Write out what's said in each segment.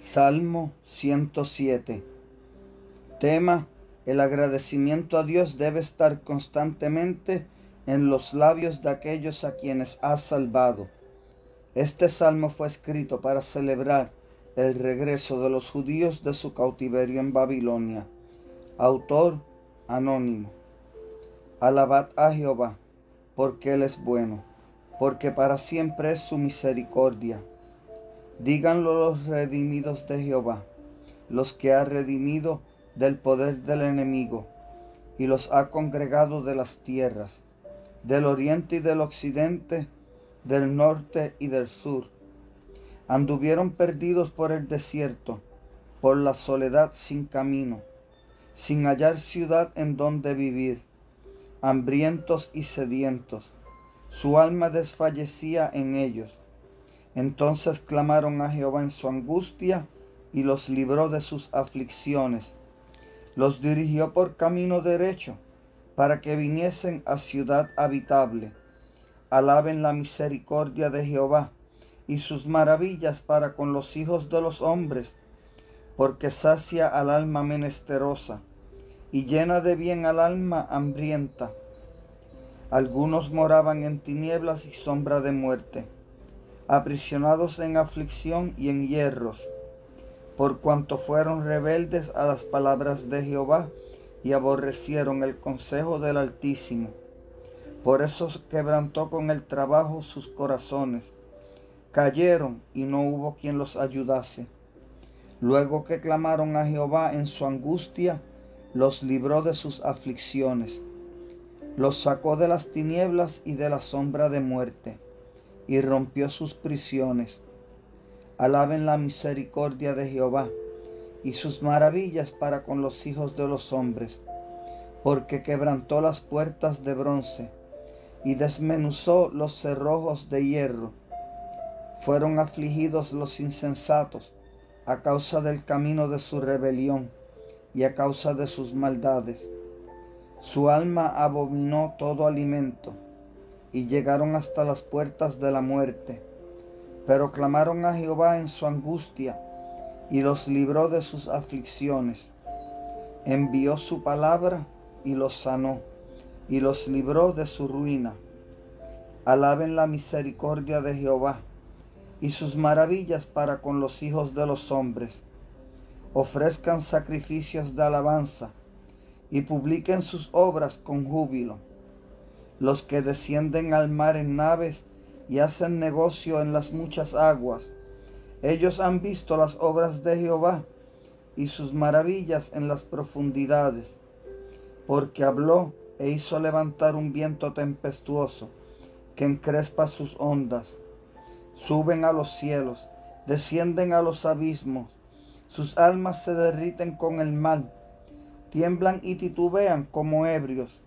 Salmo 107. Tema: el agradecimiento a Dios debe estar constantemente en los labios de aquellos a quienes ha salvado. Este salmo fue escrito para celebrar el regreso de los judíos de su cautiverio en Babilonia. Autor anónimo. Alabad a Jehová, porque Él es bueno, porque para siempre es su misericordia. Díganlo los redimidos de Jehová, los que ha redimido del poder del enemigo, y los ha congregado de las tierras, del oriente y del occidente, del norte y del sur. Anduvieron perdidos por el desierto, por la soledad sin camino, sin hallar ciudad en donde vivir, hambrientos y sedientos. Su alma desfallecía en ellos. Entonces clamaron a Jehová en su angustia, y los libró de sus aflicciones. Los dirigió por camino derecho, para que viniesen a ciudad habitable. Alaben la misericordia de Jehová, y sus maravillas para con los hijos de los hombres, porque sacia al alma menesterosa, y llena de bien al alma hambrienta. Algunos moraban en tinieblas y sombra de muerte, aprisionados en aflicción y en hierros, por cuanto fueron rebeldes a las palabras de Jehová y aborrecieron el consejo del Altísimo. Por eso quebrantó con el trabajo sus corazones. Cayeron y no hubo quien los ayudase. Luego que clamaron a Jehová en su angustia, los libró de sus aflicciones. Los sacó de las tinieblas y de la sombra de muerte, y rompió sus prisiones. Alaben la misericordia de Jehová, y sus maravillas para con los hijos de los hombres, porque quebrantó las puertas de bronce, y desmenuzó los cerrojos de hierro. Fueron afligidos los insensatos, a causa del camino de su rebelión, y a causa de sus maldades. Su alma abominó todo alimento, y llegaron hasta las puertas de la muerte. Pero clamaron a Jehová en su angustia, y los libró de sus aflicciones. Envió su palabra y los sanó, y los libró de su ruina. Alaben la misericordia de Jehová, y sus maravillas para con los hijos de los hombres. Ofrezcan sacrificios de alabanza, y publiquen sus obras con júbilo. Los que descienden al mar en naves y hacen negocio en las muchas aguas, ellos han visto las obras de Jehová y sus maravillas en las profundidades. Porque habló e hizo levantar un viento tempestuoso que encrespa sus ondas. Suben a los cielos, descienden a los abismos, sus almas se derriten con el mal, tiemblan y titubean como ebrios,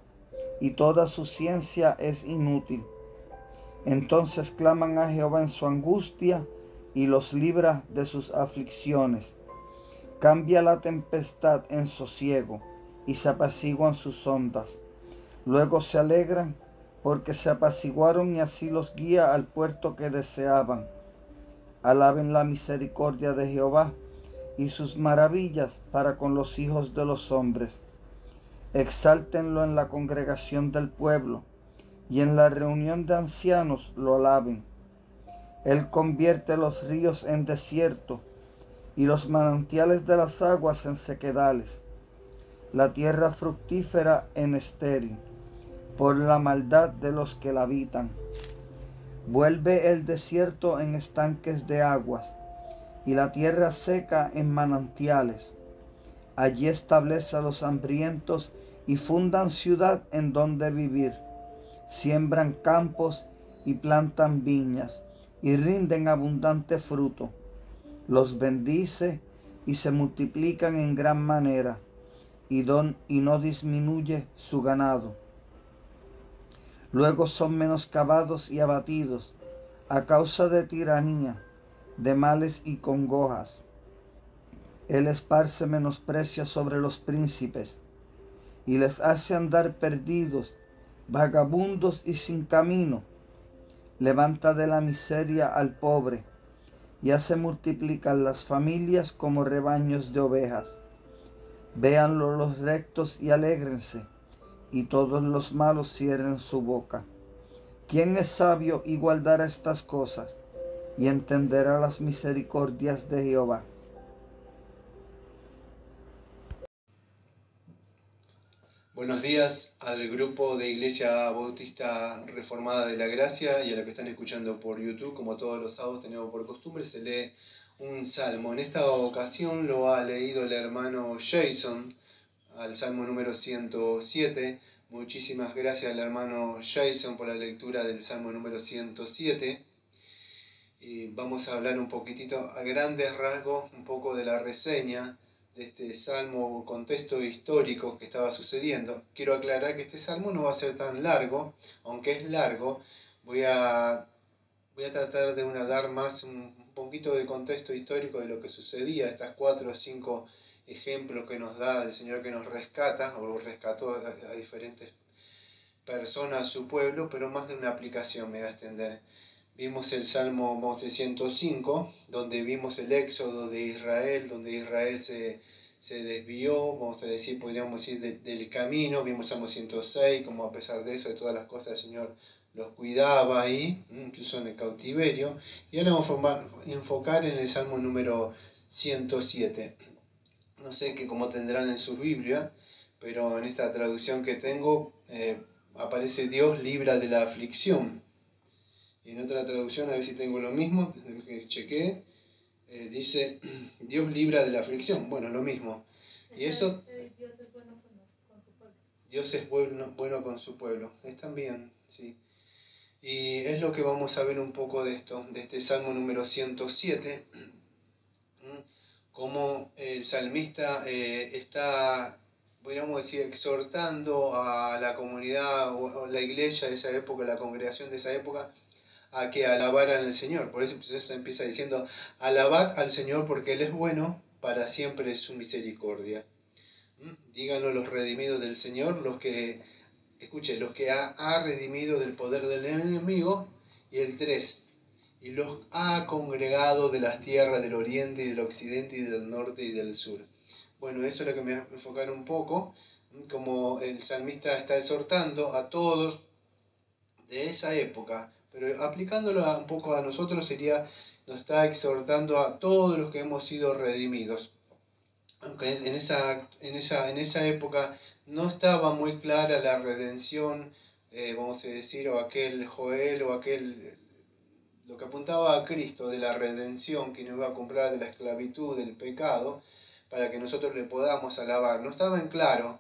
y toda su ciencia es inútil. Entonces claman a Jehová en su angustia, y los libra de sus aflicciones. Cambia la tempestad en sosiego, y se apaciguan sus ondas. Luego se alegran, porque se apaciguaron, y así los guía al puerto que deseaban. Alaben la misericordia de Jehová, y sus maravillas para con los hijos de los hombres. Exáltenlo en la congregación del pueblo, y en la reunión de ancianos lo alaben. Él convierte los ríos en desierto, y los manantiales de las aguas en sequedales, la tierra fructífera en estéril, por la maldad de los que la habitan. Vuelve el desierto en estanques de aguas, y la tierra seca en manantiales. Allí establece a los hambrientos, y fundan ciudad en donde vivir. Siembran campos y plantan viñas, y rinden abundante fruto. Los bendice y se multiplican en gran manera, y no disminuye su ganado. Luego son menoscabados y abatidos a causa de tiranía, de males y congojas. Él esparce menosprecio sobre los príncipes, y les hace andar perdidos, vagabundos y sin camino. Levanta de la miseria al pobre, y hace multiplicar las familias como rebaños de ovejas. Véanlo los rectos y alégrense, y todos los malos cierren su boca. ¿Quién es sabio y guardará estas cosas, y entenderá las misericordias de Jehová? Buenos días al grupo de Iglesia Bautista Reformada de la Gracia y a los que están escuchando por YouTube. Como todos los sábados tenemos por costumbre, se lee un salmo. En esta ocasión lo ha leído el hermano Jason, al salmo número 107. Muchísimas gracias al hermano Jason por la lectura del salmo número 107. Y vamos a hablar un poquitito a grandes rasgos, un poco de la reseña de este salmo, contexto histórico que estaba sucediendo. Quiero aclarar que este salmo no va a ser tan largo, aunque es largo. Voy a tratar de dar más un poquito de contexto histórico de lo que sucedía, estas 4 o 5 ejemplos que nos da el Señor, que nos rescata o rescató a diferentes personas a su pueblo, pero más de una aplicación me va a extender. Vimos el Salmo 105, donde vimos el éxodo de Israel, donde Israel se desvió, podríamos decir, del camino. Vimos el Salmo 106, como a pesar de eso, de todas las cosas, el Señor los cuidaba ahí, incluso en el cautiverio. Y ahora vamos a enfocar en el Salmo número 107. No sé cómo tendrán en su Biblia, pero en esta traducción que tengo aparece Dios libra de la aflicción. Y en otra traducción, a ver si tengo lo mismo, que chequeé, dice Dios libra de la aflicción. Bueno, lo mismo. Y eso, Dios es bueno con su pueblo. Dios es bueno con su pueblo. Es también, sí. Y es lo que vamos a ver un poco de esto, de este Salmo número 107, cómo el salmista está, podríamos decir, exhortando a la comunidad o la iglesia de esa época, la congregación de esa época, a que alabaran al Señor. Por eso empieza diciendo: alabad al Señor porque Él es bueno, para siempre es su misericordia. Díganlo los redimidos del Señor, los que ha redimido del poder del enemigo. Y el 3, y los ha congregado de las tierras del oriente y del occidente y del norte y del sur. Bueno, eso es lo que me va a enfocar un poco, como el salmista está exhortando a todos de esa época, pero aplicándolo un poco a nosotros nos está exhortando a todos los que hemos sido redimidos. Aunque en esa época no estaba muy clara la redención, vamos a decir, o aquel Joel, o lo que apuntaba a Cristo de la redención que nos iba a comprar de la esclavitud, del pecado, para que nosotros le podamos alabar. No estaba en claro,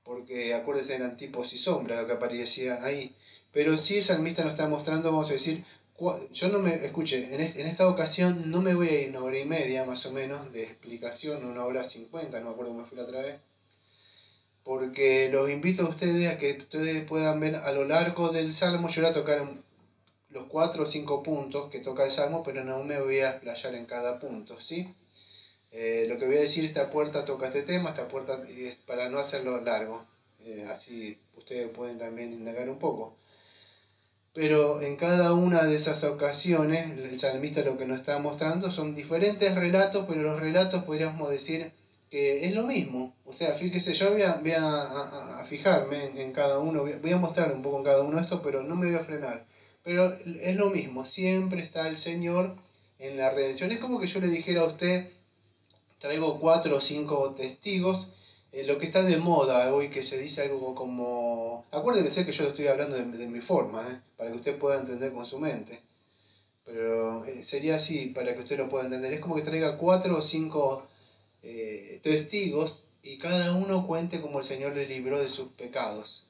porque acuérdense, eran tipos y sombras lo que aparecía ahí. Pero sí el salmista nos está mostrando, vamos a decir, yo no me, escuche, en esta ocasión no me voy a ir 1 hora y media más o menos de explicación, 1 hora 50, no me acuerdo cómo fue la otra vez, porque los invito a ustedes a que ustedes puedan ver a lo largo del Salmo. Yo voy a tocar los 4 o 5 puntos que toca el Salmo, pero no me voy a explayar en cada punto, ¿sí? Lo que voy a decir, esta puerta toca este tema, esta puerta es para no hacerlo largo, así ustedes pueden también indagar un poco. Pero en cada una de esas ocasiones, el salmista lo que nos está mostrando son diferentes relatos, pero los relatos podríamos decir que es lo mismo. O sea, fíjese, yo voy a fijarme en cada uno, voy a mostrar un poco en cada uno de estos, pero no me voy a frenar. Pero es lo mismo, siempre está el Señor en la redención. Es como que yo le dijera a usted: traigo 4 o 5 testigos. Lo que está de moda hoy, que se dice algo como... Acuérdese que yo estoy hablando de mi forma, para que usted pueda entender con su mente. Pero sería así, para que usted lo pueda entender. Es como que traiga 4 o 5 testigos y cada uno cuente cómo el Señor le libró de sus pecados.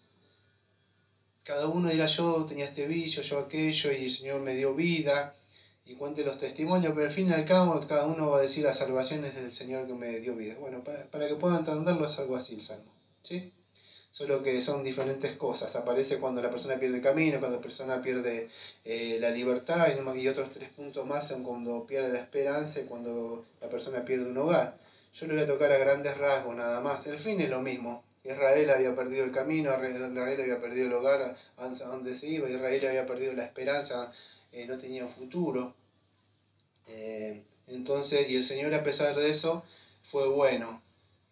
Cada uno dirá: yo tenía este vicio, yo aquello, y el Señor me dio vida. Y cuente los testimonios, pero al fin y al cabo cada uno va a decir: la salvación es del Señor que me dio vida. Bueno, para que puedan entenderlo, es algo así el Salmo, ¿sí? Solo que son diferentes cosas. Aparece cuando la persona pierde el camino, cuando la persona pierde la libertad, y otros 3 puntos más son cuando pierde la esperanza y cuando la persona pierde un hogar. Yo lo voy a tocar a grandes rasgos nada más. El fin es lo mismo. Israel había perdido el camino, Israel había perdido el hogar a donde se iba, Israel había perdido la esperanza, no tenía un futuro. Entonces, y el Señor a pesar de eso fue bueno.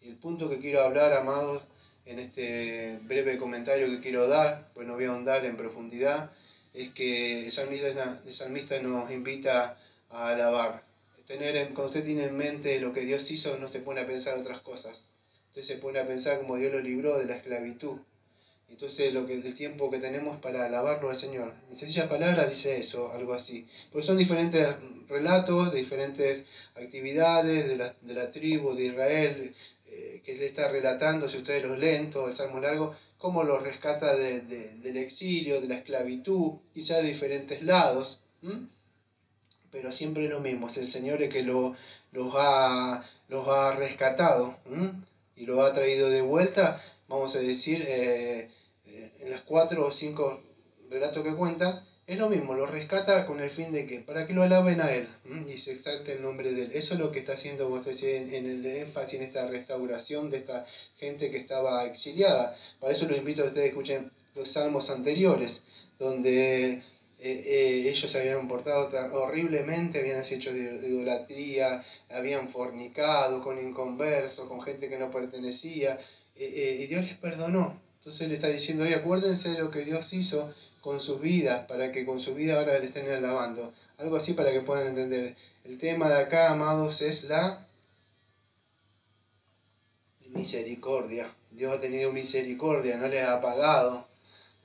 Y el punto que quiero hablar, amados, en este breve comentario que quiero dar, pues no voy a ahondar en profundidad, es que el salmista nos invita a alabar. Cuando usted tiene en mente lo que Dios hizo, no se pone a pensar otras cosas. Usted se pone a pensar cómo Dios lo libró de la esclavitud. Entonces el tiempo que tenemos para alabarlo al Señor. En sencillas palabras dice eso, algo así. Porque son diferentes relatos de diferentes actividades de la tribu de Israel, que él está relatando, si ustedes los leen, todo el Salmo largo, cómo los rescata del exilio, de la esclavitud, quizás de diferentes lados. Pero siempre lo mismo, es el Señor el que los ha rescatado y los ha traído de vuelta, vamos a decir, en las 4 o 5 relatos que cuenta, es lo mismo, lo rescata con el fin de que, para que lo alaben a Él y se exalte el nombre de Él. Eso es lo que está haciendo, vamos a decir, en el énfasis, en esta restauración de esta gente que estaba exiliada. Para eso los invito a que ustedes escuchen los salmos anteriores, donde ellos se habían portado horriblemente, habían hecho de idolatría, habían fornicado con inconversos, con gente que no pertenecía, y Dios les perdonó. Entonces le está diciendo, oye, acuérdense de lo que Dios hizo con sus vidas, para que con su vida ahora le estén alabando. Algo así para que puedan entender. El tema de acá, amados, es la misericordia. Dios ha tenido misericordia, no les ha pagado.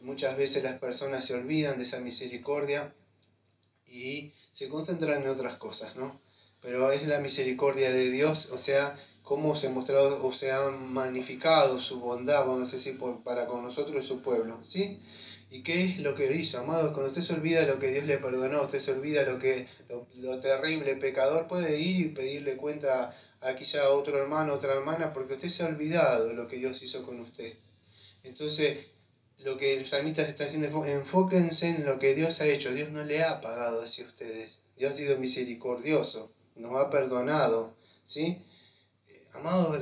Muchas veces las personas se olvidan de esa misericordia y se concentran en otras cosas, ¿no? Pero es la misericordia de Dios, o sea, cómo se ha mostrado o se ha magnificado su bondad, vamos a decir, para con nosotros y su pueblo, ¿sí? ¿Y qué es lo que hizo, amados? Cuando usted se olvida lo que Dios le perdonó, usted se olvida lo terrible pecador, puede ir y pedirle cuenta a quizá a otro hermano, otra hermana, porque usted se ha olvidado lo que Dios hizo con usted. Entonces, lo que el salmista está haciendo es enfóquense en lo que Dios ha hecho. Dios no le ha pagado hacia ustedes. Dios ha sido misericordioso, nos ha perdonado, ¿sí? Amados,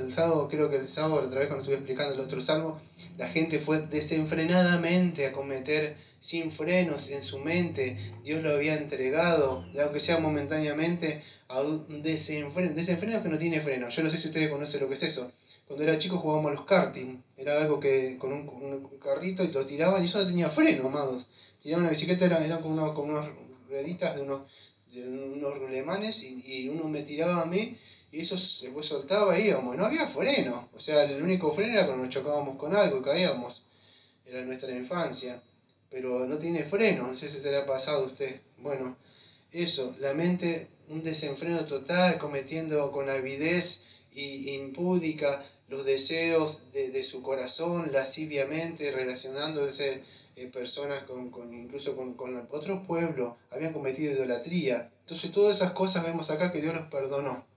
creo que el sábado, otra vez cuando estuve explicando el otro salmo, la gente fue desenfrenadamente a cometer sin frenos en su mente. Dios lo había entregado, aunque sea momentáneamente, a un desenfreno. Desenfreno que no tiene freno. Yo no sé si ustedes conocen lo que es eso. Cuando era chico jugábamos a los karting. Era algo que con un carrito y lo tiraban y eso no tenía freno, amados. Tiraban una bicicleta, eran con unas rueditas de unos rulemanes y uno me tiraba a mí y eso se soltaba y íbamos. No había freno. O sea, el único freno era cuando nos chocábamos con algo y caíamos. Era nuestra infancia. Pero no tiene freno. No sé si te le ha pasado a usted. Bueno, eso, la mente, un desenfreno total, cometiendo con avidez e impúdica los deseos de su corazón, lasciviamente, relacionándose personas incluso con otro pueblo, habían cometido idolatría. Entonces todas esas cosas vemos acá que Dios los perdonó,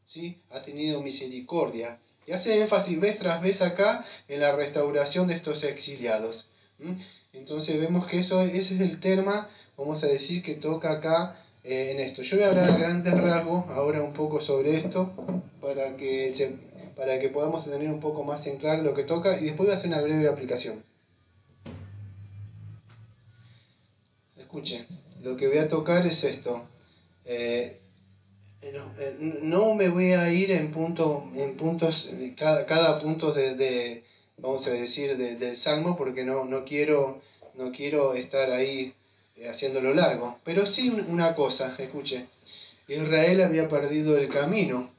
¿sí? Ha tenido misericordia. Y hace énfasis vez tras vez acá en la restauración de estos exiliados. Entonces vemos que ese es el tema, vamos a decir, que toca acá en esto. Yo voy a hablar a grandes rasgos ahora un poco sobre esto para que podamos tener un poco más en claro lo que toca y después voy a hacer una breve aplicación. Escuchen, lo que voy a tocar es esto. No me voy a ir en puntos, cada punto vamos a decir, del Salmo, porque no quiero estar ahí haciéndolo largo. Pero sí una cosa, escuche. Israel había perdido el camino,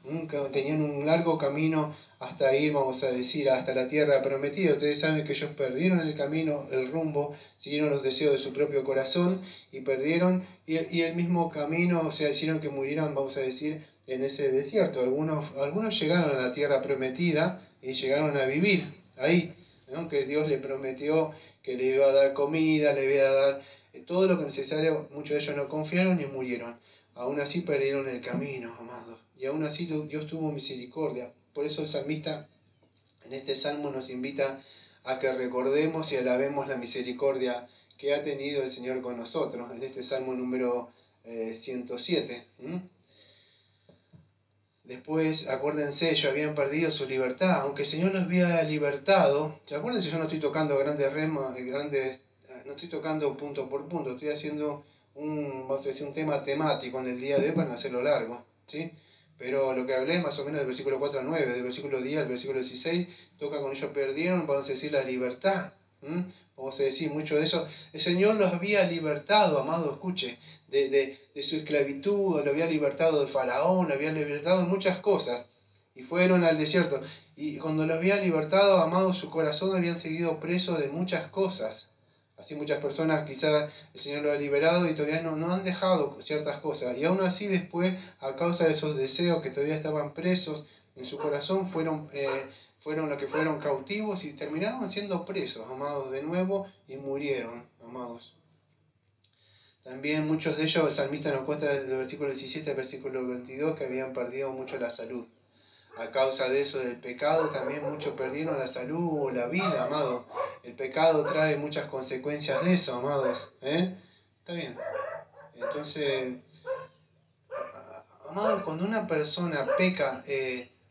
tenían un largo camino hasta ir, vamos a decir, hasta la tierra prometida. Ustedes saben que ellos perdieron el camino, el rumbo, siguieron los deseos de su propio corazón y perdieron, y el mismo camino, o sea, hicieron que murieran, vamos a decir, en ese desierto. Algunos llegaron a la tierra prometida y llegaron a vivir ahí, ¿no? Que Dios le prometió que le iba a dar comida, le iba a dar todo lo que necesario. Muchos de ellos no confiaron y murieron. Aún así perdieron el camino, amados. Y aún así Dios tuvo misericordia. Por eso el salmista en este salmo nos invita a que recordemos y alabemos la misericordia que ha tenido el Señor con nosotros. En este salmo número 107. Después, acuérdense, ellos habían perdido su libertad. Aunque el Señor los había libertado. Acuérdense, yo no estoy tocando no estoy tocando punto por punto. Estoy haciendo vamos a decir, un tema temático en el día de hoy para no hacerlo largo, ¿sí? Pero lo que hablé más o menos del versículo 4 al 9, del versículo 10 al versículo 16, toca con ellos perdieron, vamos a decir, la libertad. Vamos a decir, mucho de eso. El Señor los había libertado, amado, escuche, de su esclavitud, lo había libertado de Faraón, lo había libertado de muchas cosas. Y fueron al desierto. Y cuando los había libertado, amado, su corazón habían seguido preso de muchas cosas. Así muchas personas quizás el Señor lo ha liberado y todavía no han dejado ciertas cosas. Y aún así después, a causa de esos deseos que todavía estaban presos en su corazón, fueron los que fueron cautivos y terminaron siendo presos, amados, de nuevo y murieron, amados. También muchos de ellos, el salmista nos cuenta desde el versículo 17 al versículo 22 que habían perdido mucho la salud. A causa de eso, del pecado, también muchos perdieron la salud o la vida, amado. El pecado trae muchas consecuencias de eso, amados. Está bien. Entonces, amado, cuando una persona peca,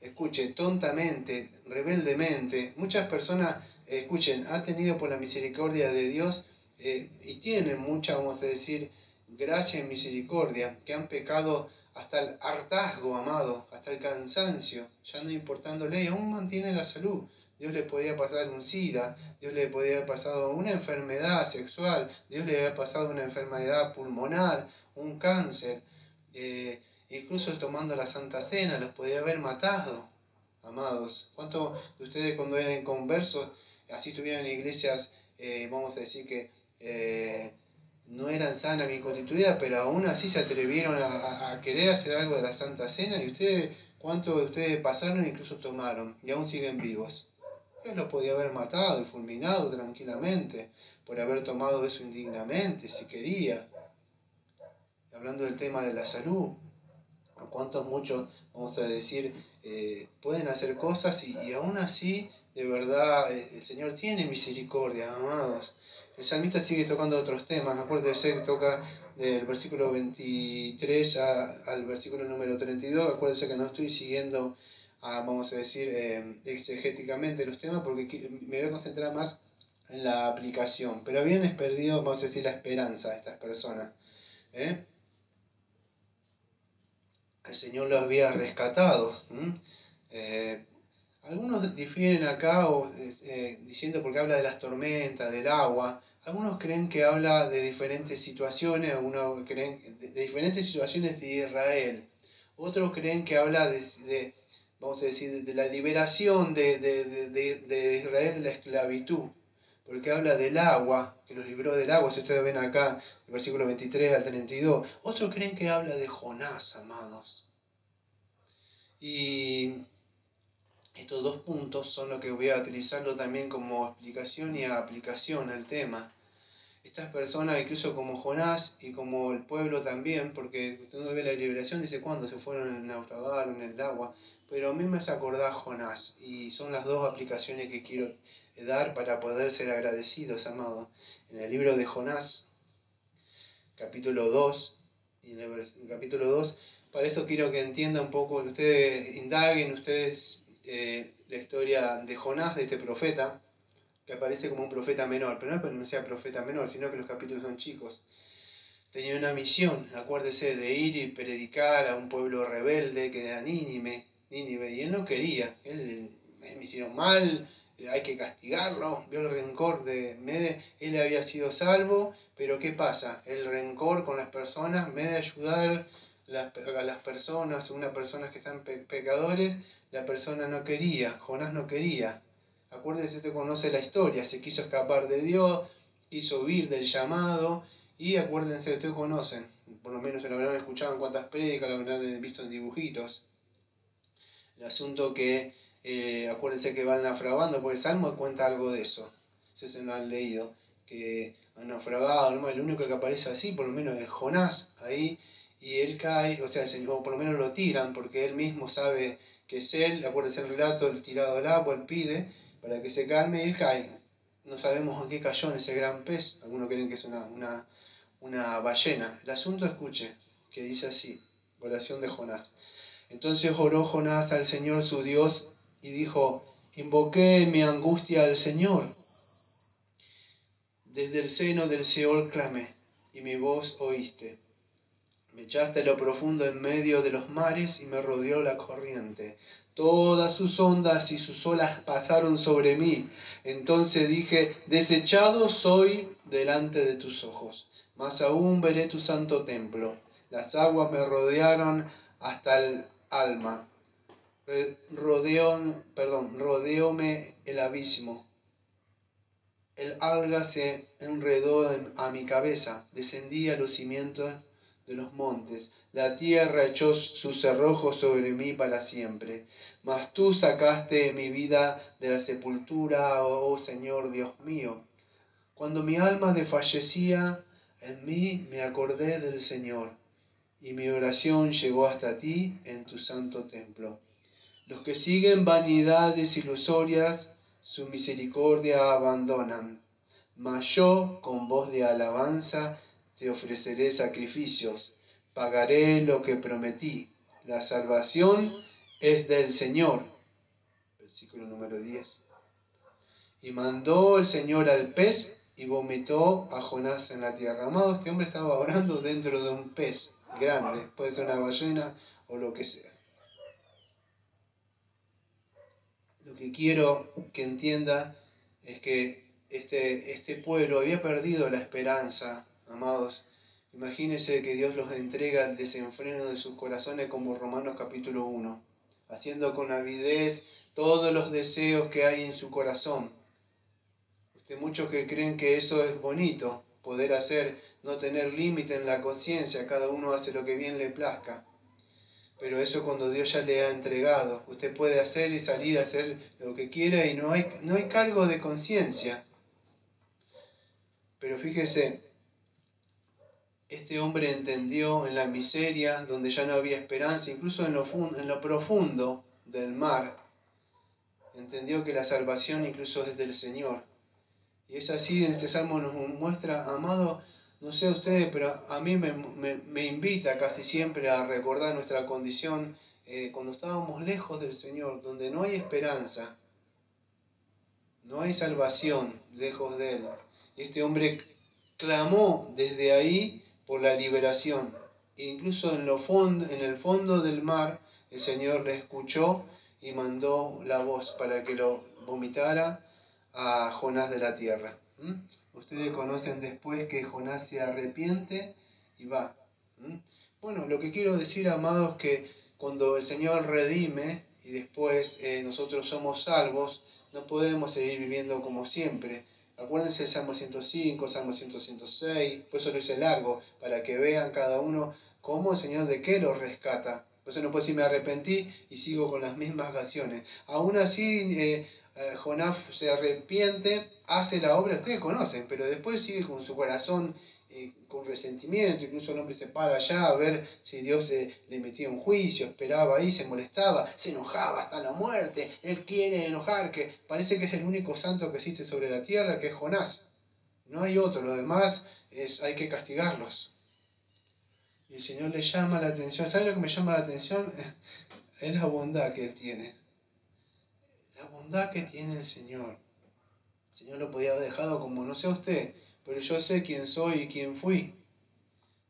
escuche, tontamente, rebeldemente, muchas personas, escuchen, han tenido por la misericordia de Dios y tienen mucha, vamos a decir, gracia y misericordia, que han pecado hasta el hartazgo, amado, hasta el cansancio, ya no importándole, y aún mantiene la salud. Dios le podía pasar un SIDA, Dios le podía haber pasado una enfermedad sexual, Dios le había pasado una enfermedad pulmonar, un cáncer, incluso tomando la Santa Cena los podía haber matado, amados. ¿Cuántos de ustedes cuando eran conversos, así estuvieran en iglesias, vamos a decir que no eran sanas ni constituidas, pero aún así se atrevieron a querer hacer algo de la Santa Cena? ¿Y ustedes, cuántos de ustedes pasaron e incluso tomaron y aún siguen vivos? Dios los podía haber matado y fulminado tranquilamente por haber tomado eso indignamente, si quería. Hablando del tema de la salud, cuántos muchos, vamos a decir, pueden hacer cosas y aún así, de verdad, el Señor tiene misericordia, amados. El salmista sigue tocando otros temas. Acuérdense que toca del versículo 23 al versículo número 32. Acuérdense que no estoy siguiendo, vamos a decir, exegéticamente los temas porque me voy a concentrar más en la aplicación. Pero habían perdido, vamos a decir, la esperanza a estas personas. El Señor los había rescatado. Algunos difieren acá diciendo porque habla de las tormentas, del agua. Algunos creen que habla de diferentes situaciones, algunos creen de diferentes situaciones de Israel. Otros creen que habla vamos a decir, de la liberación de Israel de la esclavitud. Porque habla del agua, que los libró del agua, si ustedes ven acá, el versículo 23 al 32. Otros creen que habla de Jonás, amados. Y estos dos puntos son los que voy a utilizarlo también como explicación y aplicación al tema. Estas personas, incluso como Jonás y como el pueblo también, porque usted no ve la liberación, dice cuándo se fueron en el naufragar o en el agua, pero a mí me hace acordar Jonás, y son las dos aplicaciones que quiero dar para poder ser agradecidos, amados. En el libro de Jonás, capítulo 2, y en el capítulo 2, para esto quiero que entiendan un poco, que ustedes indaguen, la historia de Jonás, de este profeta, que aparece como un profeta menor, pero no es porque no sea profeta menor, sino que los capítulos son chicos. Tenía una misión, acuérdese, de ir y predicar a un pueblo rebelde que era Nínive, y él no quería. Me hicieron mal, hay que castigarlo, vio el rencor él había sido salvo, pero ¿qué pasa? El rencor con las personas, en vez de ayudar a las personas, unas personas que están pecadores, la persona no quería, Jonás no quería. Acuérdense, usted conoce la historia, se quiso escapar de Dios, quiso huir del llamado, y acuérdense, ustedes conocen, por lo menos lo habrán escuchado en cuantas prédicas, lo habrán visto en dibujitos. El asunto que, acuérdense que van naufragando, porque el Salmo cuenta algo de eso, si ustedes no han leído, que han naufragado, ¿no? El único que aparece así, por lo menos es Jonás, ahí, y él cae, o sea, o por lo menos lo tiran, porque él mismo sabe que es él, acuérdense el relato, el tirado al agua, él pide para que se calme y él cae. No sabemos en qué cayó en ese gran pez, algunos creen que es una ballena. El asunto, escuche, que dice así, oración de Jonás. Entonces oró Jonás al Señor su Dios y dijo, invoqué mi angustia al Señor. Desde el seno del Seol clamé. y mi voz oíste. Me echaste a lo profundo en medio de los mares y me rodeó la corriente. Todas sus ondas y sus olas pasaron sobre mí. Entonces dije, desechado soy delante de tus ojos, mas aún veré tu santo templo. Las aguas me rodearon hasta el alma. Rodeóme el abismo. El alga se enredó a mi cabeza. Descendí a los cimientos de los montes. La tierra echó sus cerrojos sobre mí para siempre. Mas tú sacaste mi vida de la sepultura, oh Señor Dios mío. Cuando mi alma desfallecía en mí, me acordé del Señor, y mi oración llegó hasta ti en tu santo templo. Los que siguen vanidades ilusorias, su misericordia abandonan. Mas yo, con voz de alabanza, te ofreceré sacrificios. Pagaré lo que prometí. La salvación es del Señor. Versículo número 10. Y mandó el Señor al pez y vomitó a Jonás en la tierra. Amado, este hombre estaba orando dentro de un pez grande. Puede ser una ballena o lo que sea. Lo que quiero que entienda es que este pueblo había perdido la esperanza, amados. Imagínense que Dios los entrega al desenfreno de sus corazones como Romanos capítulo 1, haciendo con avidez todos los deseos que hay en su corazón. Muchos que creen que eso es bonito, poder hacer, no tener límite en la conciencia, cada uno hace lo que bien le plazca. Pero eso cuando Dios ya le ha entregado, usted puede hacer y salir a hacer lo que quiera y no hay cargo de conciencia. Pero fíjese, este hombre entendió en la miseria, donde ya no había esperanza, incluso en lo profundo del mar, entendió que la salvación incluso es del Señor. Y es así, en este salmo nos muestra, amado, no sé ustedes, pero a mí me invita casi siempre a recordar nuestra condición cuando estábamos lejos del Señor, donde no hay esperanza, no hay salvación lejos de Él. Y este hombre clamó desde ahí por la liberación. E incluso en el fondo del mar, el Señor le escuchó y mandó la voz para que lo vomitara a Jonás de la tierra. Ustedes conocen después que Jonás se arrepiente y va. Bueno, lo que quiero decir, amados, que cuando el Señor redime y después nosotros somos salvos, no podemos seguir viviendo como siempre. Acuérdense el Salmo 105, Salmo 106, por eso lo hice largo, para que vean cada uno cómo el Señor de qué los rescata. Por eso no puedo decir me arrepentí y sigo con las mismas acciones. Aún así, Jonás se arrepiente, hace la obra, ustedes conocen, pero después sigue con su corazón con resentimiento. Incluso el hombre se para allá a ver si Dios le metía un juicio, esperaba ahí, se molestaba, se enojaba hasta la muerte. Él quiere enojar, que parece que es el único santo que existe sobre la tierra, que es Jonás. No hay otro, lo demás hay que castigarlos. Y el Señor le llama la atención. ¿Sabe lo que me llama la atención? Es la bondad que Él tiene. La bondad que tiene el Señor. El Señor lo podía haber dejado como no sé usted, pero yo sé quién soy y quién fui.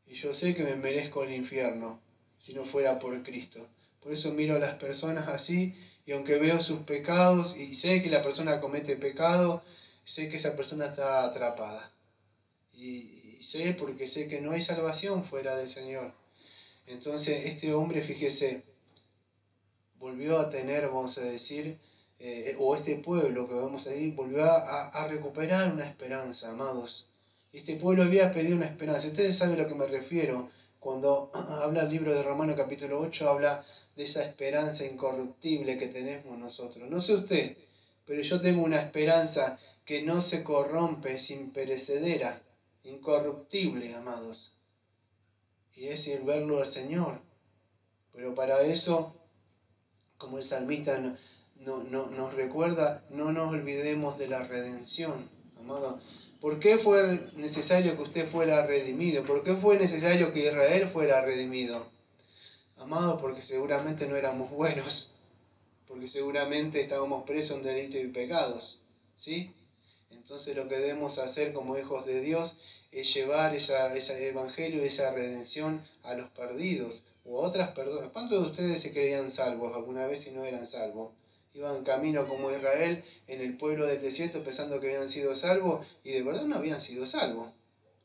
Y yo sé que me merezco el infierno si no fuera por Cristo. Por eso miro a las personas así y aunque veo sus pecados y sé que la persona comete pecado, sé que esa persona está atrapada. Y sé porque sé que no hay salvación fuera del Señor. Entonces este hombre, fíjese, volvió a tener, vamos a decir, o este pueblo que vemos ahí, volvió a recuperar una esperanza, amados. Este pueblo había pedido una esperanza. Ustedes saben a lo que me refiero cuando habla el libro de Romanos capítulo 8, habla de esa esperanza incorruptible que tenemos nosotros. No sé usted, pero yo tengo una esperanza que no se corrompe, es imperecedera, incorruptible, amados. Y es el verlo al Señor. Pero para eso, como el salmista nos recuerda, no nos olvidemos de la redención, amado. ¿Por qué fue necesario que usted fuera redimido? ¿Por qué fue necesario que Israel fuera redimido? Amado, porque seguramente no éramos buenos, porque seguramente estábamos presos en delitos y pecados, ¿sí? Entonces lo que debemos hacer como hijos de Dios es llevar ese evangelio, esa redención a los perdidos o a otras personas. ¿Cuántos de ustedes se creían salvos alguna vez y no eran salvos? Iban camino como Israel en el pueblo del desierto pensando que habían sido salvos y de verdad no habían sido salvos.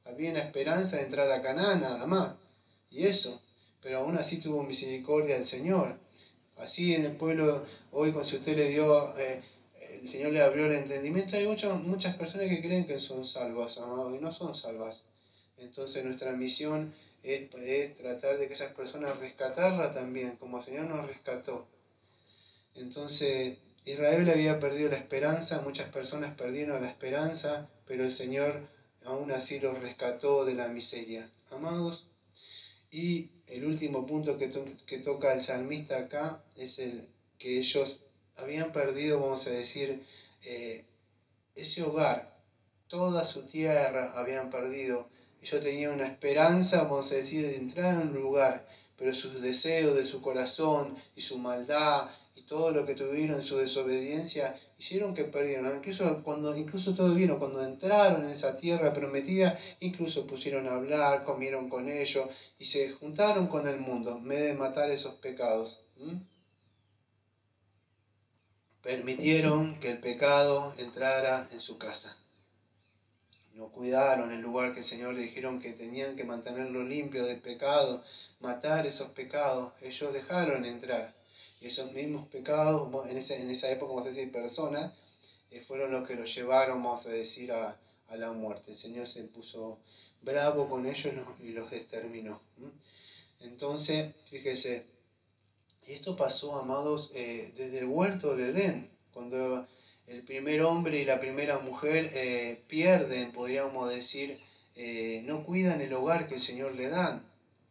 Había una esperanza de entrar a Canaán nada más. Y eso. Pero aún así tuvo misericordia el Señor. Así en el pueblo, hoy con si usted le dio, el Señor le abrió el entendimiento, hay muchas personas que creen que son salvas, amados, y no son salvas. Entonces nuestra misión es tratar de que esas personas rescatarlas también, como el Señor nos rescató. Entonces Israel había perdido la esperanza, muchas personas perdieron la esperanza, pero el Señor aún así los rescató de la miseria. Amados, y el último punto que toca el salmista acá es el que ellos habían perdido, vamos a decir, ese hogar, toda su tierra habían perdido. Ellos tenían una esperanza, vamos a decir, de entrar en un lugar, pero sus deseos de su corazón y su maldad y todo lo que tuvieron, su desobediencia, hicieron que perdieron. Incluso todo vieron, cuando entraron en esa tierra prometida, incluso pusieron a hablar, comieron con ellos y se juntaron con el mundo, en vez de matar esos pecados. Permitieron que el pecado entrara en su casa. No cuidaron el lugar que el Señor le dijeron que tenían que mantenerlo limpio de pecado, matar esos pecados. Ellos dejaron entrar. Y esos mismos pecados, en esa época, vamos a decir, personas, fueron los que los llevaron, vamos a decir, a la muerte. El Señor se puso bravo con ellos y los exterminó. Entonces, fíjese, esto pasó, amados, desde el huerto de Edén, cuando el primer hombre y la primera mujer pierden, podríamos decir, no cuidan el hogar que el Señor le da,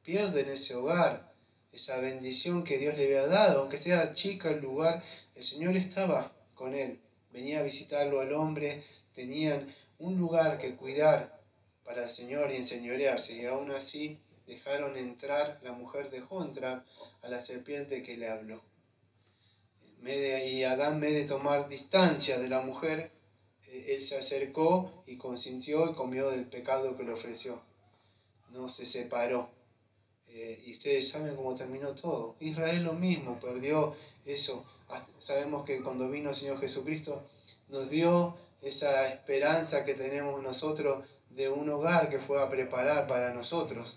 pierden ese hogar, esa bendición que Dios le había dado, aunque sea chica el lugar, el Señor estaba con él, venía a visitarlo al hombre, tenían un lugar que cuidar para el Señor y enseñorearse, y aún así dejaron entrar, la mujer dejó entrar a la serpiente que le habló. Y Adán, en vez de tomar distancia de la mujer, él se acercó y consintió y comió del pecado que le ofreció. No se separó. Y ustedes saben cómo terminó todo. Israel lo mismo, perdió eso. Sabemos que cuando vino el Señor Jesucristo nos dio esa esperanza que tenemos nosotros de un hogar que fue a preparar para nosotros.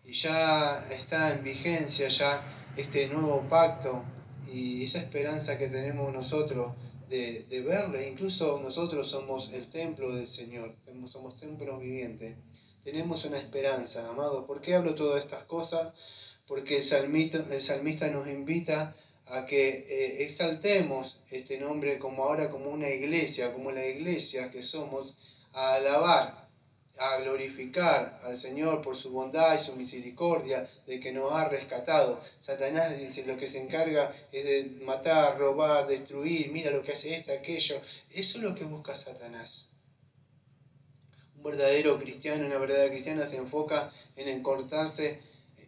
Y ya está en vigencia ya este nuevo pacto y esa esperanza que tenemos nosotros de verle. Incluso nosotros somos el templo del Señor, somos templos vivientes. Tenemos una esperanza, amados. ¿Por qué hablo todas estas cosas? Porque el salmista nos invita a que exaltemos este nombre como ahora como una iglesia, como la iglesia que somos, a alabar, a glorificar al Señor por su bondad y su misericordia de que nos ha rescatado. Satanás dice lo que se encarga es de matar, robar, destruir, mira lo que hace aquello. Eso es lo que busca Satanás. Un verdadero cristiano, una verdadera cristiana se enfoca en encortarse,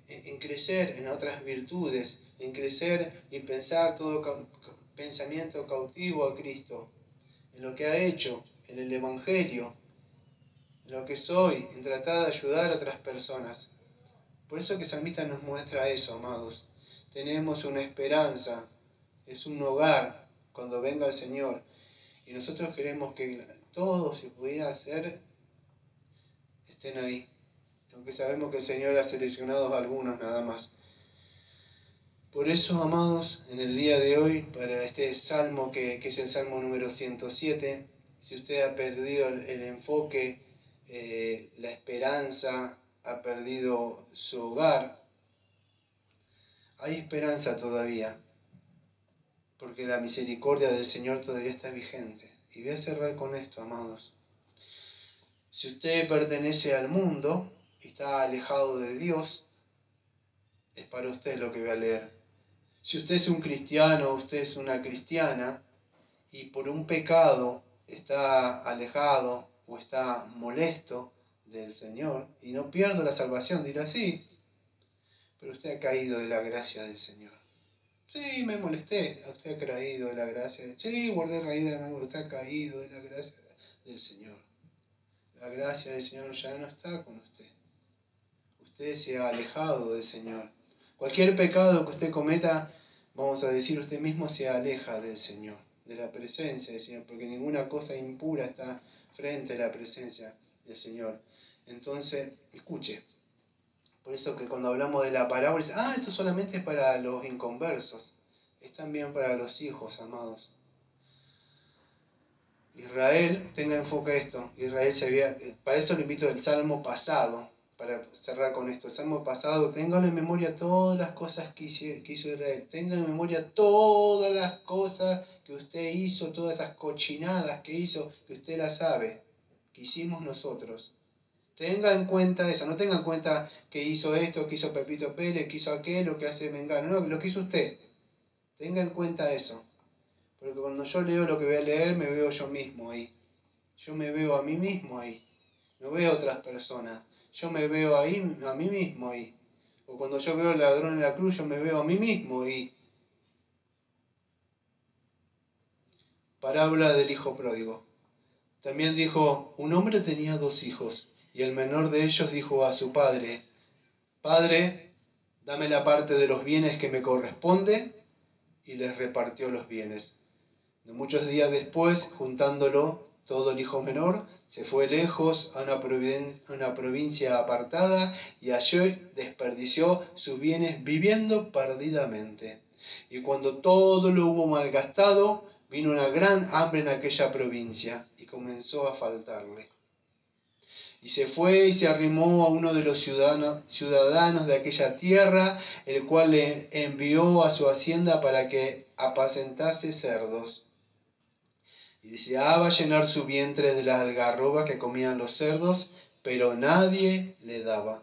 en crecer en otras virtudes, en crecer y pensar todo pensamiento cautivo a Cristo, en lo que ha hecho, en el Evangelio, lo que soy, en tratar de ayudar a otras personas. Por eso que el salmista nos muestra eso, amados. Tenemos una esperanza, es un hogar cuando venga el Señor. Y nosotros queremos que todos, si pudiera ser, estén ahí. Aunque sabemos que el Señor ha seleccionado a algunos nada más. Por eso, amados, en el día de hoy, para este salmo que es el salmo número 107, si usted ha perdido el enfoque, la esperanza, ha perdido su hogar, hay esperanza todavía, porque la misericordia del Señor todavía está vigente. Y voy a cerrar con esto, amados. Si usted pertenece al mundo y está alejado de Dios, es para usted lo que voy a leer. Si usted es un cristiano, usted es una cristiana, y por un pecado está alejado o está molesto del Señor, y no pierdo la salvación, dirá sí, pero usted ha caído de la gracia del Señor. Sí, me molesté, usted ha caído de la gracia. Sí, guardé raíz de la mano, usted ha caído de la gracia del Señor. La gracia del Señor ya no está con usted. Usted se ha alejado del Señor. Cualquier pecado que usted cometa, vamos a decir, usted mismo se aleja del Señor, de la presencia del Señor, porque ninguna cosa impura está frente a la presencia del Señor. Entonces, escuche. Por eso que cuando hablamos de la parábola, dice, esto solamente es para los inconversos. Es también para los hijos, amados. Israel, tenga enfoque esto. Israel para esto lo invito al Salmo pasado, para cerrar con esto. El Salmo pasado, tengan en memoria todas las cosas que hizo Israel. Tengan en memoria todas las cosas que usted hizo, todas esas cochinadas que hizo, que usted las sabe, que hicimos nosotros. Tenga en cuenta eso, no tenga en cuenta que hizo esto, que hizo Pepito Pérez, que hizo aquello, que hace Mengano, no, lo que hizo usted. Tenga en cuenta eso. Porque cuando yo leo lo que voy a leer, me veo yo mismo ahí. Yo me veo a mí mismo ahí. No veo a otras personas. Yo me veo ahí, a mí mismo ahí. O cuando yo veo al ladrón en la cruz, yo me veo a mí mismo ahí. Parábola del hijo pródigo. También dijo, un hombre tenía 2 hijos, y el menor de ellos dijo a su padre, Padre, dame la parte de los bienes que me corresponde, y les repartió los bienes. De muchos días después, juntándolo todo el hijo menor, se fue lejos a una provincia apartada y allí desperdició sus bienes viviendo perdidamente. Y cuando todo lo hubo malgastado, vino una gran hambre en aquella provincia y comenzó a faltarle. Y se fue y se arrimó a uno de los ciudadanos de aquella tierra, el cual le envió a su hacienda para que apacentase cerdos. Y deseaba llenar su vientre de las algarrobas que comían los cerdos, pero nadie le daba.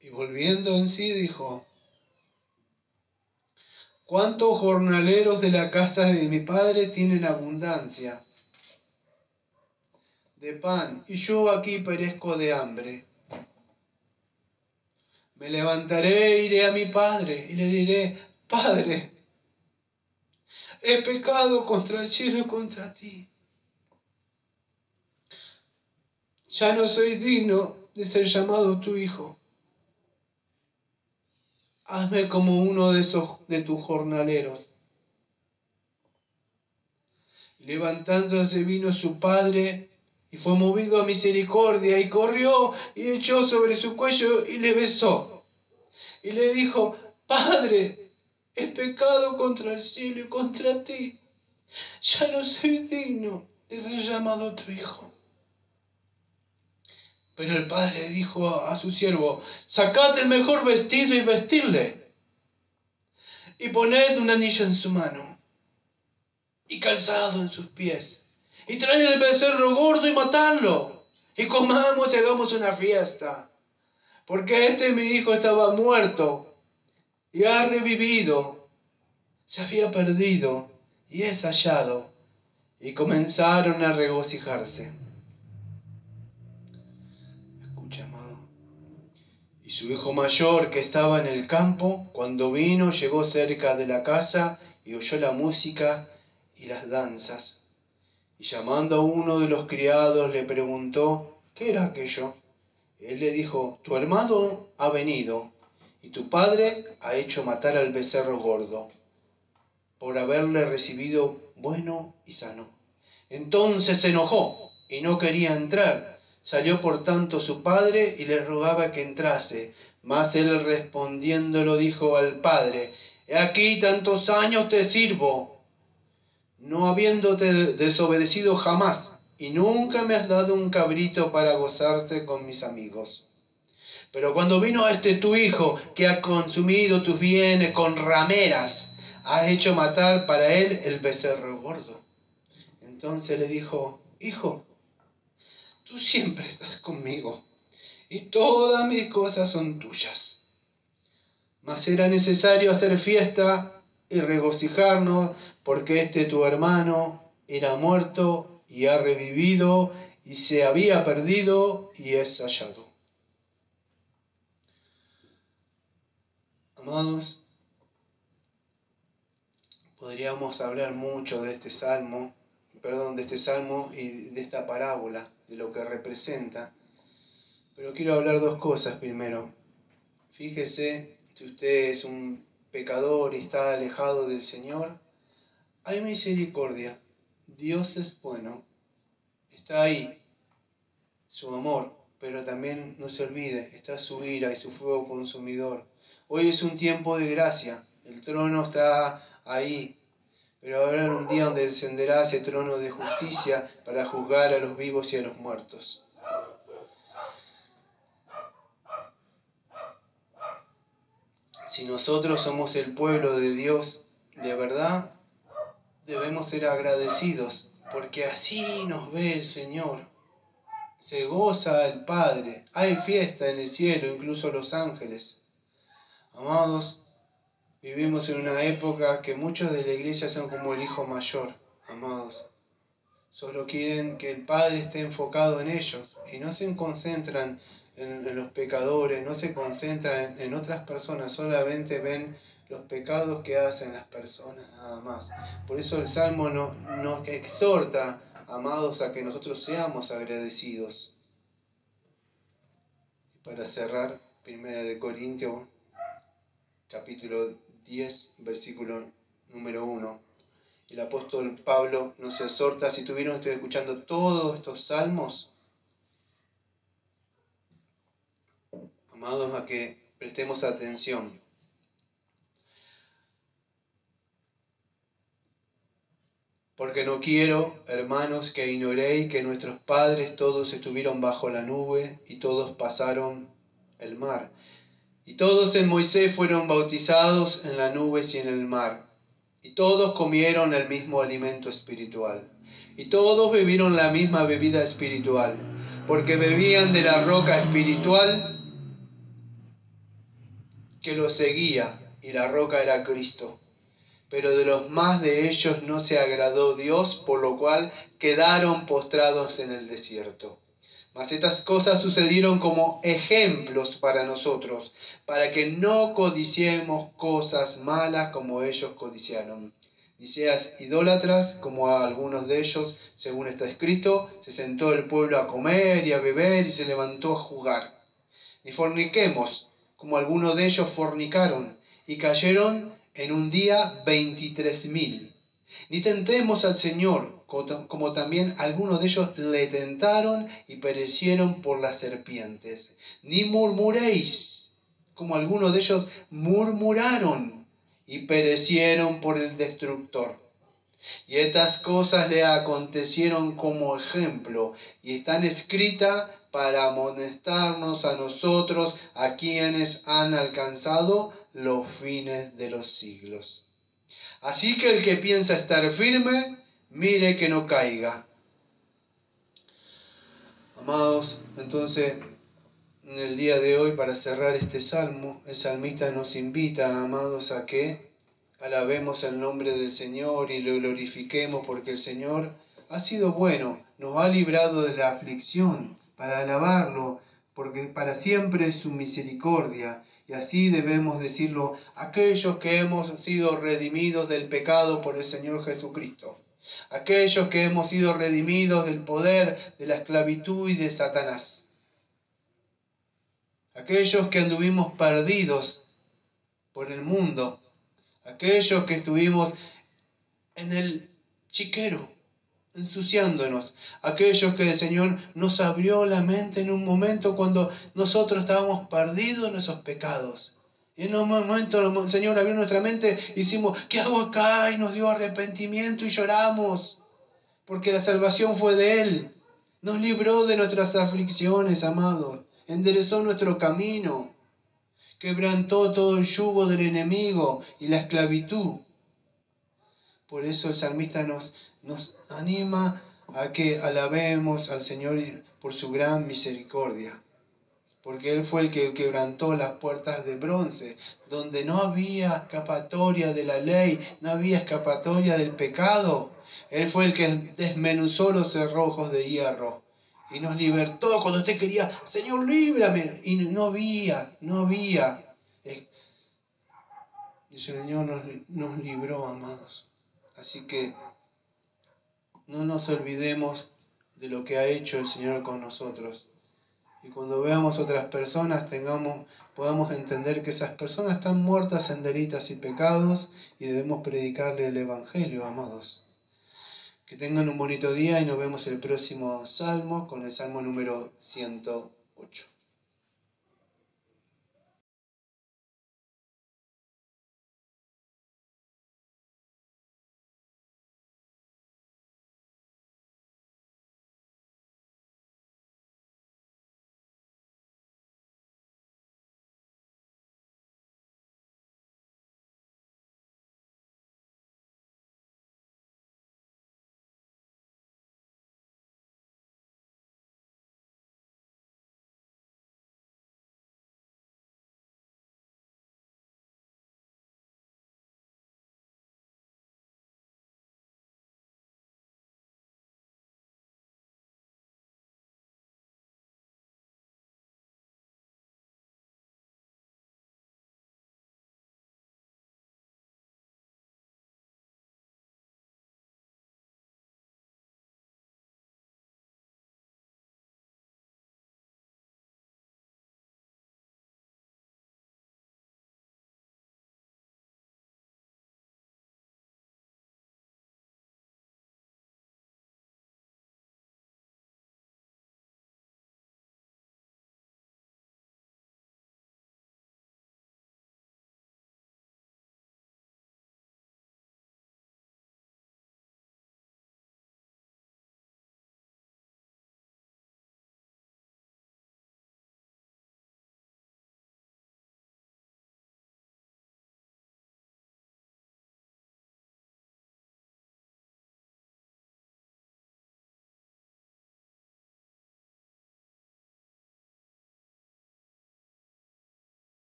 Y volviendo en sí dijo, ¿cuántos jornaleros de la casa de mi padre tienen abundancia de pan, y yo aquí perezco de hambre? Me levantaré e iré a mi padre, y le diré, Padre, he pecado contra el cielo y contra ti. Ya no soy digno de ser llamado tu hijo. Hazme como uno de tus jornaleros. Y levantándose vino su padre y fue movido a misericordia y corrió y echó sobre su cuello y le besó. Y le dijo, Padre, he pecado contra el cielo y contra ti. Ya no soy digno de ser llamado tu hijo. Pero el padre dijo a su siervo, sacad el mejor vestido y vestidle, y poned un anillo en su mano, y calzado en sus pies, y traed el becerro gordo y matadlo, y comamos y hagamos una fiesta, porque mi hijo estaba muerto, y ha revivido, se había perdido, y es hallado. Y comenzaron a regocijarse. Escucha, amado. Y su hijo mayor, que estaba en el campo, cuando vino, llegó cerca de la casa y oyó la música y las danzas. Y llamando a uno de los criados, le preguntó, ¿qué era aquello? Él le dijo, tu hermano ha venido, y tu padre ha hecho matar al becerro gordo, por haberle recibido bueno y sano. Entonces se enojó y no quería entrar. Salió por tanto su padre y le rogaba que entrase. Mas él respondiéndolo dijo al padre, he aquí tantos años te sirvo, no habiéndote desobedecido jamás, y nunca me has dado un cabrito para gozarte con mis amigos. Pero cuando vino tu hijo, que ha consumido tus bienes con rameras, has hecho matar para él el becerro gordo. Entonces le dijo, hijo, tú siempre estás conmigo, y todas mis cosas son tuyas. Mas era necesario hacer fiesta y regocijarnos, porque tu hermano era muerto y ha revivido, y se había perdido y es hallado. Amados, Podríamos hablar mucho de este salmo, y de esta parábola, de lo que representa. Pero quiero hablar dos cosas primero. Fíjese, si usted es un pecador y está alejado del Señor, hay misericordia. Dios es bueno. Está ahí su amor, pero también no se olvide, está su ira y su fuego consumidor. Hoy es un tiempo de gracia. El trono está ahí, pero habrá un día donde descenderá ese trono de justicia para juzgar a los vivos y a los muertos. Si nosotros somos el pueblo de Dios de verdad, debemos ser agradecidos, porque así nos ve el Señor. Se goza el Padre, hay fiesta en el cielo, incluso los ángeles. Amados, vivimos en una época que muchos de la iglesia son como el hijo mayor, amados. Solo quieren que el Padre esté enfocado en ellos y no se concentran en los pecadores, no se concentran en otras personas, solamente ven los pecados que hacen las personas, nada más. Por eso el Salmo nos exhorta, amados, a que nosotros seamos agradecidos. Para cerrar, 1 Corintios, capítulo 10, versículo número 1. El apóstol Pablo nos exhorta, si tuvieron ustedes escuchando todos estos salmos, amados, a que prestemos atención. Porque no quiero, hermanos, que ignoréis que nuestros padres todos estuvieron bajo la nube y todos pasaron el mar. Y todos en Moisés fueron bautizados en las nubes y en el mar. Y todos comieron el mismo alimento espiritual. Y todos bebieron la misma bebida espiritual. Porque bebían de la roca espiritual que los seguía. Y la roca era Cristo. Pero de los más de ellos no se agradó Dios, por lo cual quedaron postrados en el desierto. Mas estas cosas sucedieron como ejemplos para nosotros, para que no codiciemos cosas malas como ellos codiciaron. Ni seas idólatras como a algunos de ellos, según está escrito, se sentó el pueblo a comer y a beber y se levantó a jugar. Ni forniquemos como algunos de ellos fornicaron y cayeron en un día 23.000. Ni tentemos al Señor, como también algunos de ellos le tentaron y perecieron por las serpientes. Ni murmuréis, como algunos de ellos murmuraron y perecieron por el destructor. Y estas cosas le acontecieron como ejemplo y están escritas para amonestarnos a nosotros, a quienes han alcanzado los fines de los siglos. Así que el que piensa estar firme, mire que no caiga. Amados, entonces, en el día de hoy, para cerrar este salmo, el salmista nos invita, amados, a que alabemos el nombre del Señor y lo glorifiquemos, porque el Señor ha sido bueno, nos ha librado de la aflicción, para alabarlo, porque para siempre es su misericordia. Y así debemos decirlo, aquellos que hemos sido redimidos del pecado por el Señor Jesucristo. Aquellos que hemos sido redimidos del poder de la esclavitud y de Satanás. Aquellos que anduvimos perdidos por el mundo. Aquellos que estuvimos en el chiquero, ensuciándonos. Aquellos que el Señor nos abrió la mente en un momento cuando nosotros estábamos perdidos en esos pecados. Y en un momento el Señor abrió nuestra mente y hicimos, ¿qué hago acá? Y nos dio arrepentimiento y lloramos. Porque la salvación fue de Él. Nos libró de nuestras aflicciones, amados. Enderezó nuestro camino. Quebrantó todo el yugo del enemigo y la esclavitud. Por eso el salmista nos anima a que alabemos al Señor por su gran misericordia. Porque Él fue el que quebrantó las puertas de bronce, donde no había escapatoria de la ley, no había escapatoria del pecado. Él fue el que desmenuzó los cerrojos de hierro y nos libertó cuando usted quería, Señor, líbrame. Y no había. Y el Señor nos libró, amados. Así que no nos olvidemos de lo que ha hecho el Señor con nosotros. Y cuando veamos otras personas, podamos entender que esas personas están muertas en delitos y pecados y debemos predicarle el Evangelio, amados. Que tengan un bonito día y nos vemos el próximo Salmo con el Salmo número 108.